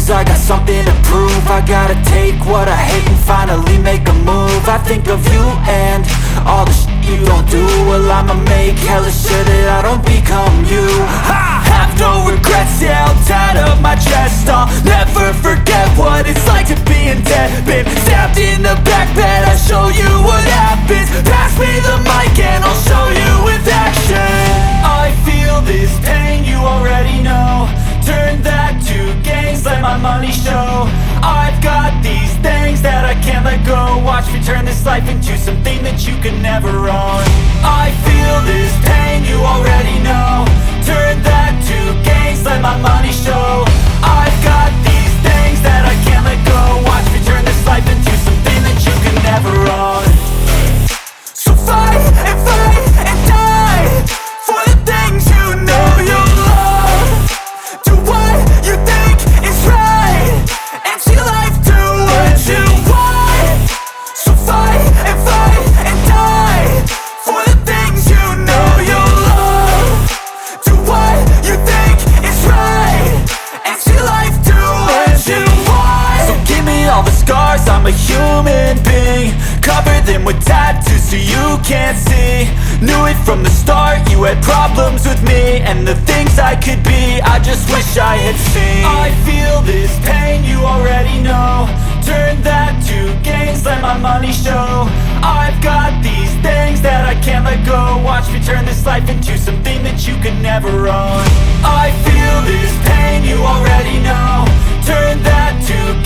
cause I got something to prove. I gotta take what I hate and finally make a move. I think of you and all the shit you don't do. Well, I'ma make hella sure that I don't become you. I have no regrets, yeah, I'll tie up my chest. I'll never forget what it's like to be in debt. Been stabbed in the back bed, I'll show you what happens. Pass me the mic and I'll show you with action. I feel this pain, you already know. Turn that to gains, let my money show. I've got these things that I can't let go. Watch me turn this life into something that you could never own. I feel this pain, you already know. Turn that to gains, let my money show. I've got these things that I can't let go. Watch me turn this life into something that you could never own. So fight and die for the things you know you love. Do what you think is right and see life do what you want. So fight and die for the things you know you love. Do what you think is right and see life do what you want. So give me all the scars, I'm a human being. Cover them with tattoos so you can't see. Knew it from the start, you had problems with me and the things I could be, I just wish I had seen. I feel this pain, you already know. Turn that to gains, let my money show. I've got these things that I can't let go. Watch me turn this life into something that you could never own. I feel this pain, you already know. Turn that to